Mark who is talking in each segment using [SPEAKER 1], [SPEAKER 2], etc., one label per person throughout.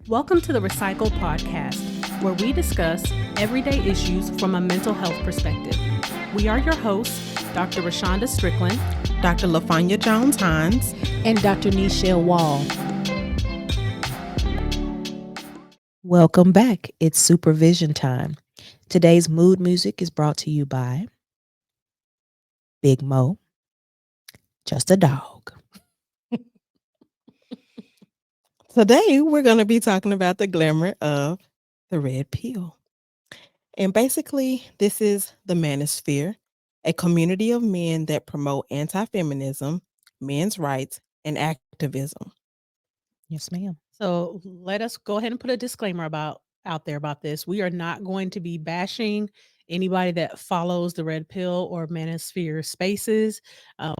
[SPEAKER 1] Welcome to the RePsychled podcast, where we discuss everyday issues from a mental health perspective. We are your hosts, Dr. Rashonda Strickland,
[SPEAKER 2] Dr. LaFanya Jones-Hines,
[SPEAKER 3] and Dr. Nichelle Wall. Welcome back. It's supervision time. Today's mood music is brought to you by Big Mo, just a dog.
[SPEAKER 2] Today, we're going to be talking about the glamour of the red pill. And basically, this is the Manosphere, a community of men that promote anti-feminism, men's rights, and activism.
[SPEAKER 3] Yes, ma'am.
[SPEAKER 1] So let us go ahead and put a disclaimer out there about this. We are not going to be bashing anybody that follows the red pill or manosphere spaces.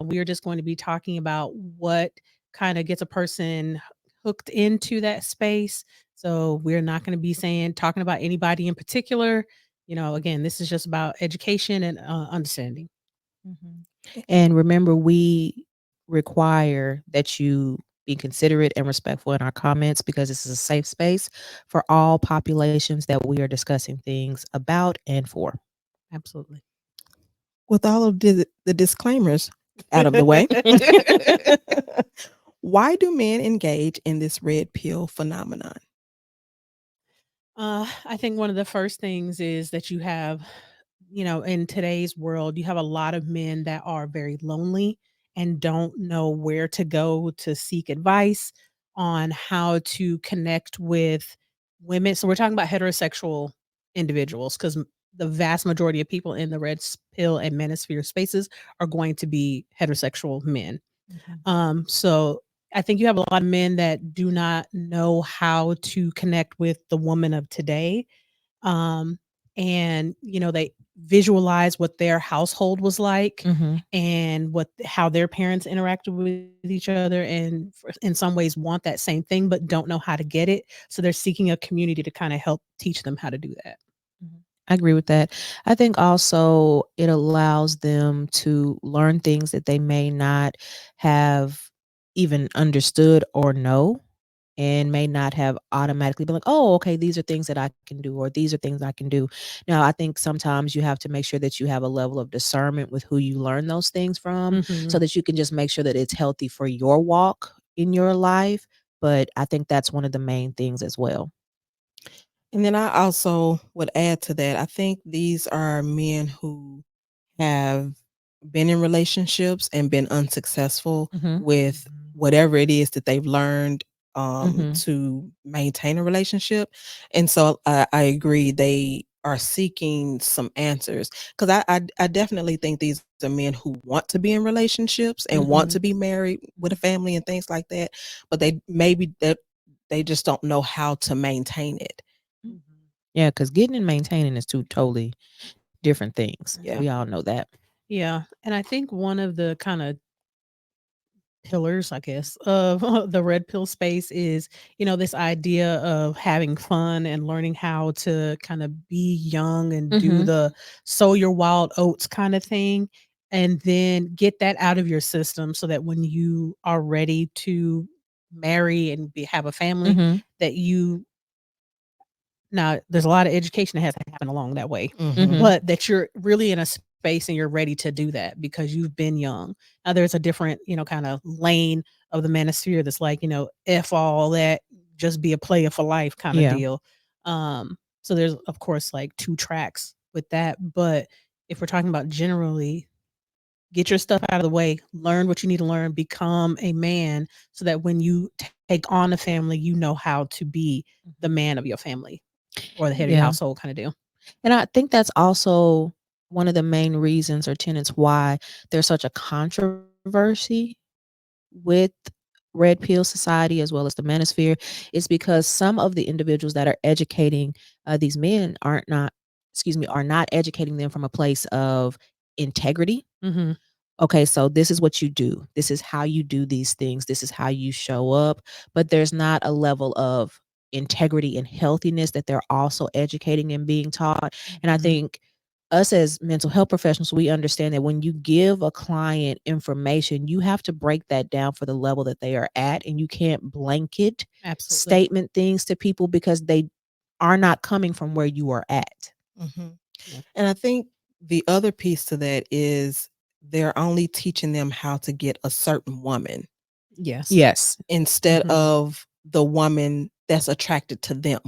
[SPEAKER 1] We are just going to be talking about what kind of gets a person hooked into that space. So we're not going to be talking about anybody in particular. Again, this is just about education and understanding.
[SPEAKER 3] And remember, we require that you be considerate and respectful in our comments because this is a safe space for all populations that we are discussing things about and for.
[SPEAKER 1] Absolutely.
[SPEAKER 2] With all of the disclaimers out of the way, why do men engage in this red pill phenomenon?
[SPEAKER 1] I think one of the first things is that you have, in today's world, you have a lot of men that are very lonely and don't know where to go to seek advice on how to connect with women. So we're talking about heterosexual individuals because the vast majority of people in the pill and manosphere spaces are going to be heterosexual men. So I think you have a lot of men that do not know how to connect with the woman of today. Um, and they visualize what their household was like and how their parents interacted with each other, and in some ways want that same thing but don't know how to get it. So they're seeking a community to kind of help teach them how to do that.
[SPEAKER 3] I agree with that. I think also it allows them to learn things that they may not have even understood or know, and may not have automatically been like, oh, okay, these are things that I can do, or these are things I can do. Now, I think sometimes you have to make sure that you have a level of discernment with who you learn those things from, so that you can just make sure that it's healthy for your walk in your life. But I think that's one of the main things as well.
[SPEAKER 2] And then I also would add to that, I think these are men who have been in relationships and been unsuccessful with whatever it is that they've learned to maintain a relationship. And so I agree, they are seeking some answers, because I definitely think these are men who want to be in relationships and want to be married with a family and things like that, but they just don't know how to maintain it.
[SPEAKER 3] Yeah, because getting and maintaining is two totally different things.
[SPEAKER 2] Yeah.
[SPEAKER 3] We all know that.
[SPEAKER 1] Yeah. And I think one of the kind of pillars, I guess, of the red pill space is, this idea of having fun and learning how to kind of be young and do the sow your wild oats kind of thing. And then get that out of your system so that when you are ready to marry and have a family, that you now there's a lot of education that has to happen along that way, but that you're really in a space and you're ready to do that because you've been young. Now there's a different, kind of lane of the manosphere that's like, F all that, just be a player for life kind of deal. So there's of course like two tracks with that. But if we're talking about generally, get your stuff out of the way, learn what you need to learn, become a man so that when you take on a family, you know how to be the man of your family or the head of your household kind of deal.
[SPEAKER 3] And I think that's also one of the main reasons or tenets why there's such a controversy with red pill society as well as the manosphere, is because some of the individuals that are educating these men are not educating them from a place of integrity. Okay, so this is what you do. This is how you do these things. This is how you show up. But there's not a level of integrity and healthiness that they're also educating and being taught. And I think us as mental health professionals, we understand that when you give a client information, you have to break that down for the level that they are at, and you can't blanket
[SPEAKER 1] Absolutely.
[SPEAKER 3] statement things to people because they are not coming from where you are at.
[SPEAKER 2] Hmm.
[SPEAKER 1] Yeah.
[SPEAKER 2] And I think the other piece to that is they're only teaching them how to get a certain woman
[SPEAKER 1] Yes.
[SPEAKER 3] Yes.
[SPEAKER 2] instead
[SPEAKER 1] Mhm.
[SPEAKER 2] of the woman that's attracted to them.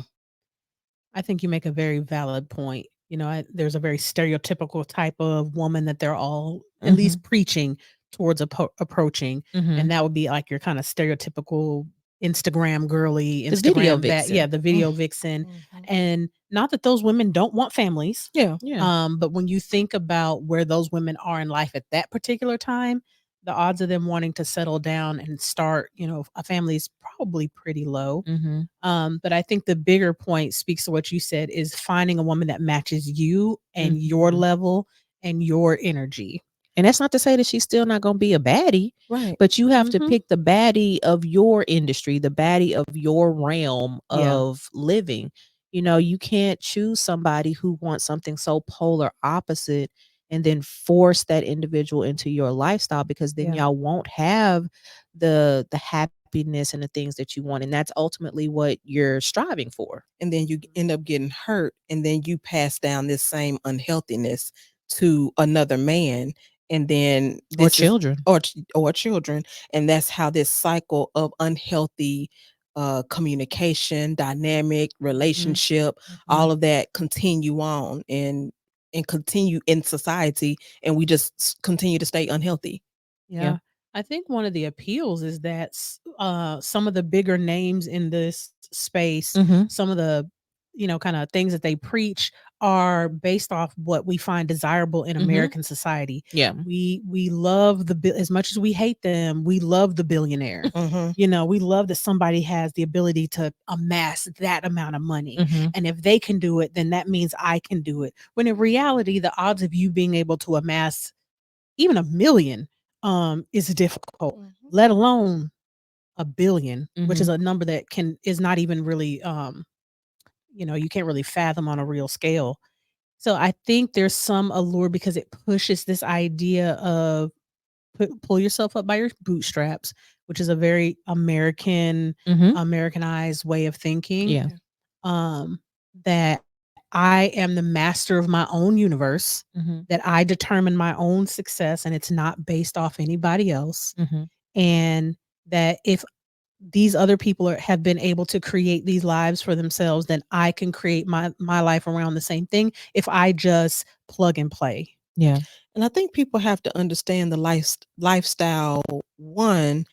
[SPEAKER 1] I think you make a very valid point. There's a very stereotypical type of woman that they're all at
[SPEAKER 3] Mhm.
[SPEAKER 1] least preaching towards approaching, and
[SPEAKER 3] Mhm.
[SPEAKER 1] that would be like your kind of stereotypical Instagram girly,
[SPEAKER 3] The video
[SPEAKER 1] Instagram that, yeah,
[SPEAKER 3] vixen.
[SPEAKER 1] the video vixen,
[SPEAKER 2] Mhm.
[SPEAKER 1] and not that those women don't want families,
[SPEAKER 2] Yeah.
[SPEAKER 3] Yeah.
[SPEAKER 1] but when you think about where those women are in life at that particular time, the odds of them wanting to settle down and start, a family is probably pretty low.
[SPEAKER 3] Mhm.
[SPEAKER 1] But I think the bigger point speaks to what you said is finding a woman that matches you and your
[SPEAKER 3] Mhm.
[SPEAKER 1] level and your energy.
[SPEAKER 3] And that's not to say that she's still not gonna be a baddie,
[SPEAKER 2] Right.
[SPEAKER 3] but you have to
[SPEAKER 1] Mhm.
[SPEAKER 3] pick the baddie of your industry, the baddie of your realm
[SPEAKER 1] Yeah.
[SPEAKER 3] of living. You can't choose somebody who wants something so polar opposite and then force that individual into your lifestyle, because then
[SPEAKER 1] Yeah.
[SPEAKER 3] y'all won't have the happiness and the things that you want. And that's ultimately what you're striving for.
[SPEAKER 2] And then you end up getting hurt, and then you pass down this same unhealthiness to another man, and then
[SPEAKER 3] Or
[SPEAKER 2] this is
[SPEAKER 3] children.
[SPEAKER 2] or children, and that's how this cycle of unhealthy communication, dynamic,
[SPEAKER 1] Mhm.
[SPEAKER 2] relationship,
[SPEAKER 1] Mhm.
[SPEAKER 2] all of that continue on and continue in society, and we just continue to stay unhealthy.
[SPEAKER 3] Yeah.
[SPEAKER 1] Yeah. I think one of the appeals is that some of the bigger names in this space,
[SPEAKER 3] Mhm.
[SPEAKER 1] some of the, kind of things that they preach are based off what we find desirable in
[SPEAKER 3] Mhm.
[SPEAKER 1] American society.
[SPEAKER 3] Yeah.
[SPEAKER 1] We love as much as we hate them, we love the billionaire.
[SPEAKER 2] Hmm.
[SPEAKER 1] We love that somebody has the ability to amass that amount of money.
[SPEAKER 3] Mhm.
[SPEAKER 1] And if they can do it, then that means I can do it. When in reality, the odds of you being able to amass even 1,000,000, is difficult,
[SPEAKER 2] Hmm.
[SPEAKER 1] let alone 1,000,000,000, which is
[SPEAKER 3] Mhm.
[SPEAKER 1] a number that is not even really, you can't really fathom on a real scale. So I think there's some allure because it pushes this idea of pull yourself up by your bootstraps, which is a very
[SPEAKER 3] Mhm.
[SPEAKER 1] Americanized way of thinking,
[SPEAKER 3] Yeah.
[SPEAKER 1] um, that I am the master of my own universe,
[SPEAKER 3] Mhm.
[SPEAKER 1] that I determine my own success and it's not based off anybody else.
[SPEAKER 3] Mhm.
[SPEAKER 1] And that if these other people have been able to create these lives for themselves, then I can create my life around the same thing if I just plug and play.
[SPEAKER 3] Yeah.
[SPEAKER 2] And I think people have to understand the lifestyle one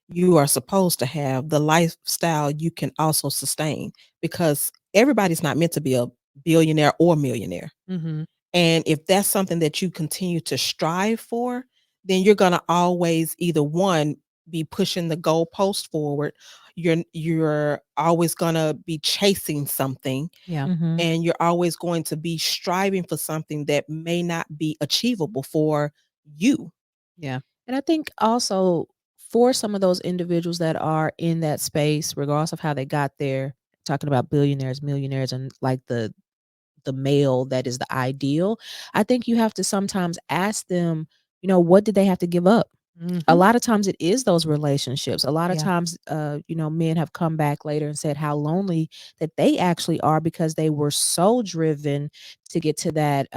[SPEAKER 2] you are supposed to have, the lifestyle you can also sustain, because everybody's not meant to be a billionaire or millionaire.
[SPEAKER 1] Mhm.
[SPEAKER 2] And if that's something that you continue to strive for, then you're going to always either one be pushing the goalpost forward, you're always going to be chasing something,
[SPEAKER 1] Yeah.
[SPEAKER 3] Mhm.
[SPEAKER 2] and you're always going to be striving for something that may not be achievable for you.
[SPEAKER 1] Yeah.
[SPEAKER 3] And I think also for some of those individuals that are in that space, regardless of how they got there, talking about billionaires, millionaires, and like the male that is the ideal, I think you have to sometimes ask them, what did they have to give up? A
[SPEAKER 1] Mhm.
[SPEAKER 3] lot of times it is those relationships. A lot of
[SPEAKER 1] Yeah.
[SPEAKER 3] times, men have come back later and said how lonely that they actually are because they were so driven to get to that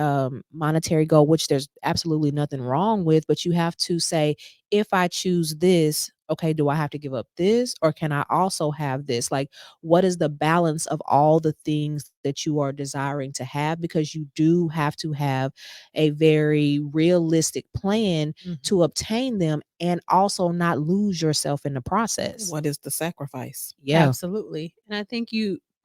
[SPEAKER 3] monetary goal, which there's absolutely nothing wrong with. But you have to say, if I choose this, okay, do I have to give up this or can I also have this? Like, what is the balance of all the things that you are desiring to have? Because you do have to have a very realistic plan
[SPEAKER 1] Mhm.
[SPEAKER 3] to obtain them and also not lose yourself in the process.
[SPEAKER 2] What is the sacrifice?
[SPEAKER 3] Yeah.
[SPEAKER 1] Absolutely. And I think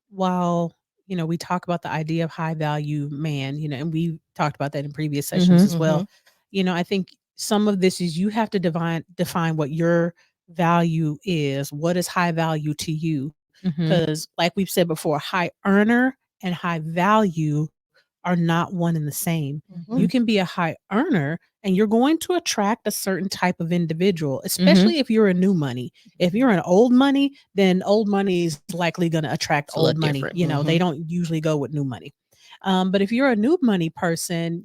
[SPEAKER 1] while, we talk about the idea of high value man, and we talked about that in previous sessions
[SPEAKER 3] Mhm.
[SPEAKER 1] as well.
[SPEAKER 2] Mhm.
[SPEAKER 1] I think some of this is you have to define what your value is. What is high value to you?
[SPEAKER 3] Mhm.
[SPEAKER 1] Because, like we've said before, high earner and high value are not one and the same. You
[SPEAKER 2] Mhm.
[SPEAKER 3] Mhm.
[SPEAKER 1] can be a high earner and you're going to attract a certain type of individual,
[SPEAKER 3] Mhm.
[SPEAKER 1] especially if you're a new money. If you're an old money, then old money is likely going to attract
[SPEAKER 3] It's a
[SPEAKER 1] old
[SPEAKER 3] little
[SPEAKER 1] money.
[SPEAKER 3] different.
[SPEAKER 1] They
[SPEAKER 2] Mhm.
[SPEAKER 1] don't usually go with new money. But if you're a new money person,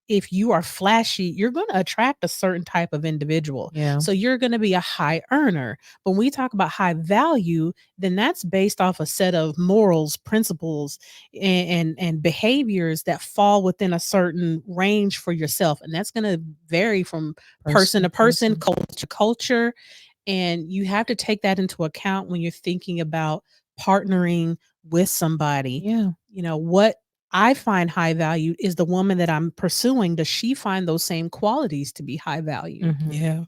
[SPEAKER 1] if you are flashy, you're going to attract a certain type of individual.
[SPEAKER 3] Yeah.
[SPEAKER 1] So you're going to be a high earner. But when we talk about high value, then that's based off a set of morals, principles, and behaviors that fall within a certain range for yourself. And that's going to vary from person to person, culture to culture. And you have to take that into account when you're thinking about partnering with somebody.
[SPEAKER 3] Yeah.
[SPEAKER 1] What I find high value is the woman that I'm pursuing. Does she find those same qualities to be high value?
[SPEAKER 2] Yeah.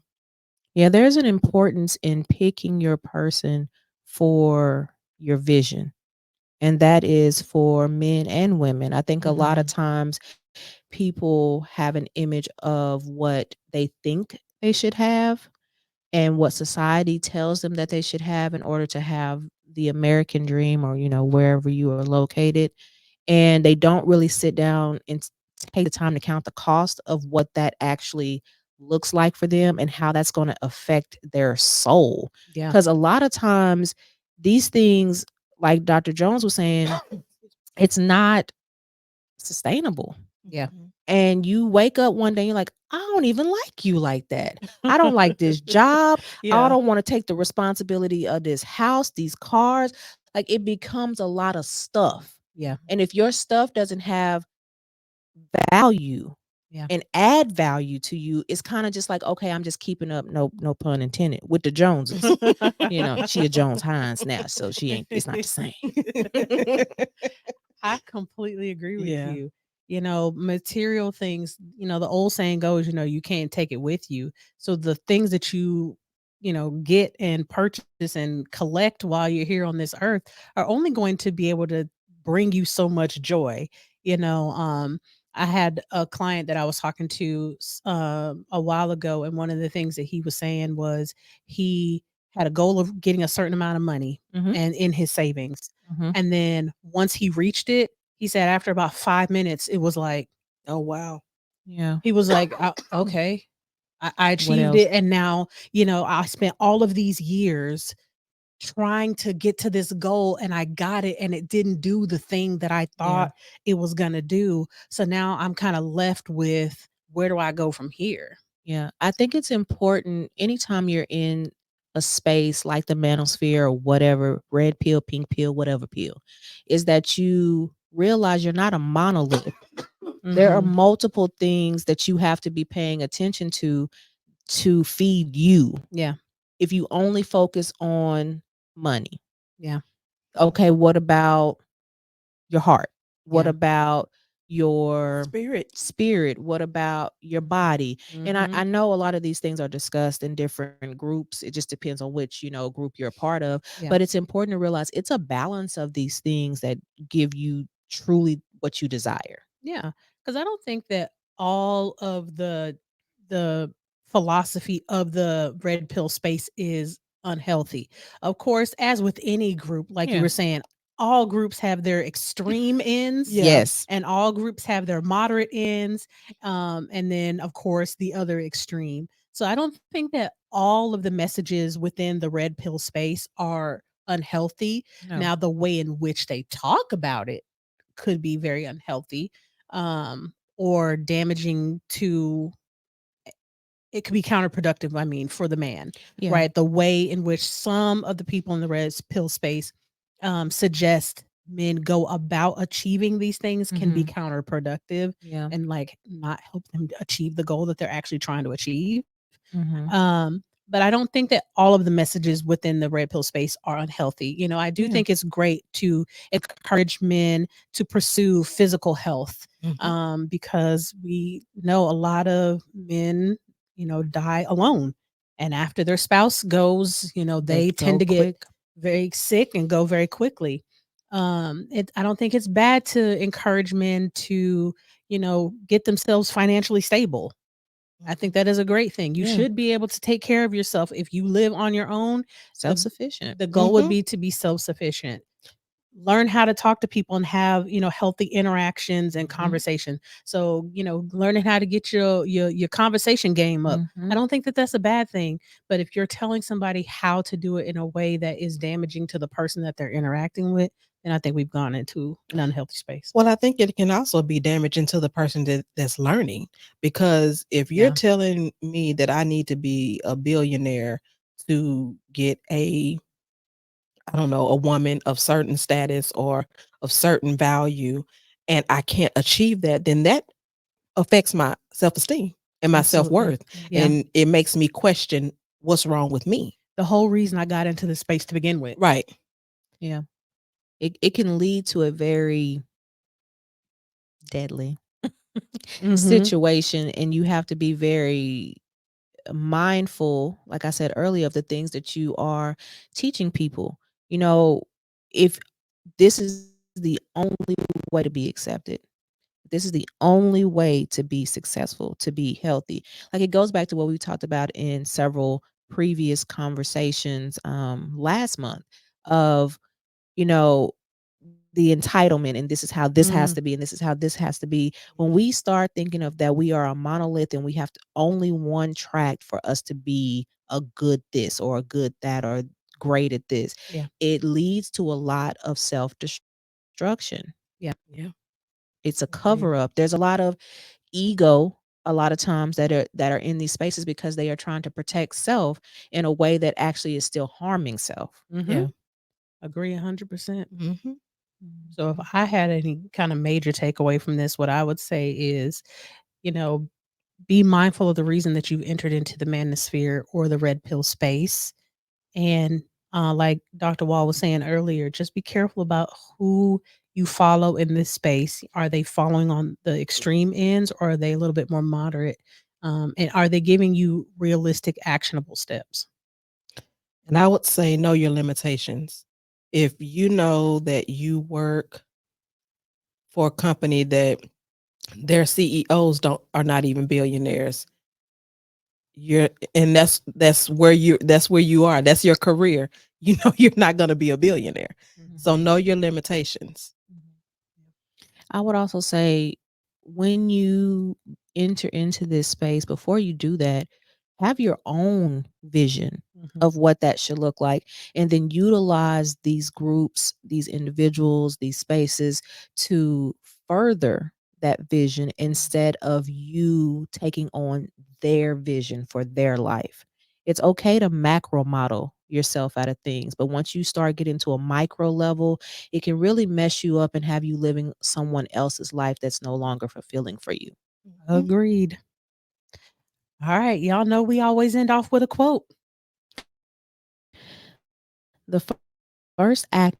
[SPEAKER 3] Yeah, there's an importance in picking your person for your vision. And that is for men and women. I think a lot of times people have an image of what they think they should have and what society tells them that they should have in order to have the American dream or, wherever you are located. And they don't really sit down and take the time to count the cost of what that actually looks like for them and how that's going to affect their soul.
[SPEAKER 1] Yeah.
[SPEAKER 3] Because a lot of times, these things, like Dr. Jones was saying, it's not sustainable.
[SPEAKER 1] Yeah.
[SPEAKER 3] And you wake up one day, you're like, I don't even like you like that. I don't like this job. I don't want to take the responsibility of this house, these cars. Like it becomes a lot of stuff.
[SPEAKER 1] Yeah.
[SPEAKER 3] And if your stuff doesn't have value
[SPEAKER 1] Yeah.
[SPEAKER 3] and add value to you, it's kind of just like, okay, I'm just keeping up, no pun intended, with the Joneses. She a Jones-Hines now, so she ain't, it's not the same.
[SPEAKER 1] I completely agree with
[SPEAKER 2] Yeah.
[SPEAKER 1] you. Material things, the old saying goes, you can't take it with you. So the things that get and purchase and collect while you're here on this earth are only going to be able to bring you so much joy. I had a client that I was talking to a while ago, and one of the things that he was saying was he had a goal of getting a certain amount of money and in his savings. And then once he reached it, he said after about 5 minutes, it was like,
[SPEAKER 2] Oh wow.
[SPEAKER 3] Yeah.
[SPEAKER 1] he was like, okay, I
[SPEAKER 3] What
[SPEAKER 1] achieved
[SPEAKER 3] else?
[SPEAKER 1] it. And now, I spent all of these years trying to get to this goal and I got it and it didn't do the thing that I thought it was going to do. So now I'm kind of left with where do I go from here?
[SPEAKER 3] Yeah. I think it's important anytime you're in a space like the Manosphere or whatever, red pill, pink pill, whatever pill, is that you realize you're not a monolith. There are multiple things that you have to be paying attention to feed you.
[SPEAKER 1] Yeah.
[SPEAKER 3] If you only focus on money.
[SPEAKER 1] Yeah.
[SPEAKER 3] Okay, what about your heart? What
[SPEAKER 1] Yeah.
[SPEAKER 3] about your
[SPEAKER 2] Spirit.
[SPEAKER 3] What about your body? And I know a lot of these things are discussed in different groups. It just depends on which, group you're a part of.
[SPEAKER 1] Yeah.
[SPEAKER 3] But it's important to realize it's a balance of these things that give you truly what you desire.
[SPEAKER 1] Yeah, because I don't think that all of the philosophy of the red pill space is unhealthy. Of course, as with any group, like you
[SPEAKER 3] Yeah.
[SPEAKER 1] were saying, all groups have their extreme ends.
[SPEAKER 2] Yeah.
[SPEAKER 3] Yes.
[SPEAKER 1] And all groups have their moderate ends. And then of course the other extreme. So I don't think that all of the messages within the red pill space are unhealthy.
[SPEAKER 3] No.
[SPEAKER 1] Now the way in which they talk about it could be very unhealthy, or damaging to it could be counterproductive, I mean, for the man,
[SPEAKER 3] Yeah.
[SPEAKER 1] right? The way in which some of the people in the red pill space suggest men go about achieving these things can be counterproductive
[SPEAKER 3] Yeah.
[SPEAKER 1] and like not help them achieve the goal that they're actually trying to achieve.
[SPEAKER 3] Mm-hmm.
[SPEAKER 1] But I don't think that all of the messages within the red pill space are unhealthy. I do
[SPEAKER 3] Yeah.
[SPEAKER 1] think it's great to encourage men to pursue physical health, because we know a lot of men, die alone. And after their spouse goes, they tend
[SPEAKER 3] go
[SPEAKER 1] to get
[SPEAKER 3] quick.
[SPEAKER 1] very sick and go very quickly. I don't think it's bad to encourage men to, get themselves financially stable. I think that is a great thing. You
[SPEAKER 3] Yeah.
[SPEAKER 1] should be able to take care of yourself. If you live on your own,
[SPEAKER 3] Self-sufficient.
[SPEAKER 1] the goal would be to be self-sufficient. Learn how to talk to people and have, healthy interactions and conversation. So, learning how to get your conversation game up. I don't think that that's a bad thing, but if you're telling somebody how to do it in a way that is damaging to the person that they're interacting with, then I think we've gone into an unhealthy space.
[SPEAKER 2] Well, I think it can also be damaging to the person that's learning, because if you're
[SPEAKER 1] Yeah.
[SPEAKER 2] telling me that I need to be a billionaire to get a, I don't know, a woman of certain status or of certain value, and I can't achieve that, then that affects my self-esteem and my
[SPEAKER 1] Absolutely.
[SPEAKER 2] self-worth,
[SPEAKER 1] Yeah.
[SPEAKER 2] and it makes me question what's wrong with me.
[SPEAKER 1] The whole reason I got into this space to begin with.
[SPEAKER 2] Right.
[SPEAKER 3] Yeah. It can lead to a very deadly
[SPEAKER 1] Mhm.
[SPEAKER 3] situation, and you have to be very mindful, like I said earlier, of the things that you are teaching people. You know, if this is the only way to be accepted, this is the only way to be successful, to be healthy. Like, it goes back to what we talked about in several previous conversations last month of, you know, the entitlement, and this is how this has
[SPEAKER 1] Mm.
[SPEAKER 3] to be, and this is how this has to be. When we start thinking of that we are a monolith and we have to only one track for us to be a good this or a good that or great at this,
[SPEAKER 1] Yeah.
[SPEAKER 3] it leads to a lot of self-destruction.
[SPEAKER 1] Yeah.
[SPEAKER 2] Yeah.
[SPEAKER 3] It's a
[SPEAKER 2] Agreed.
[SPEAKER 3] cover up. There's a lot of ego a lot of times that are in these spaces because they are trying to protect self in a way that actually is still harming self.
[SPEAKER 1] Mhm.
[SPEAKER 2] Yeah.
[SPEAKER 1] Agree 100%.
[SPEAKER 2] Mhm.
[SPEAKER 1] So if I had any kind of major takeaway from this, what I would say is, you know, be mindful of the reason that you've entered into the manosphere or the red pill space. And like Dr. Wall was saying earlier, just be careful about who you follow in this space. Are they following on the extreme ends, or are they a little bit more moderate? And are they giving you realistic, actionable steps?
[SPEAKER 2] And I would say know your limitations. If you know that you work for a company that their CEOs don't are not even billionaires, you're and that's where you are. That's your career. You know you're not going to be a billionaire. So
[SPEAKER 1] Mhm.
[SPEAKER 2] know your limitations.
[SPEAKER 3] I would also say when you enter into this space, before you do that, have your own vision
[SPEAKER 1] Mhm.
[SPEAKER 3] of what that should look like. And then utilize these groups, these individuals, these spaces to further that vision instead of you taking on their vision for their life. It's okay to macro model yourself out of things, but once you start getting to a micro level, it can really mess you up and have you living someone else's life that's no longer fulfilling for you.
[SPEAKER 2] Mhm.
[SPEAKER 1] Agreed. All right. Y'all know we always end off with a quote.
[SPEAKER 3] The first act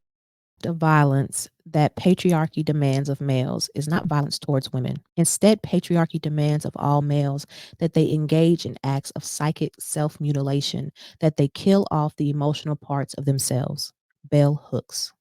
[SPEAKER 3] of violence that patriarchy demands of males is not violence towards women. Instead, patriarchy demands of all males that they engage in acts of psychic self mutilation, that they kill off the emotional parts of themselves. Bell Hooks.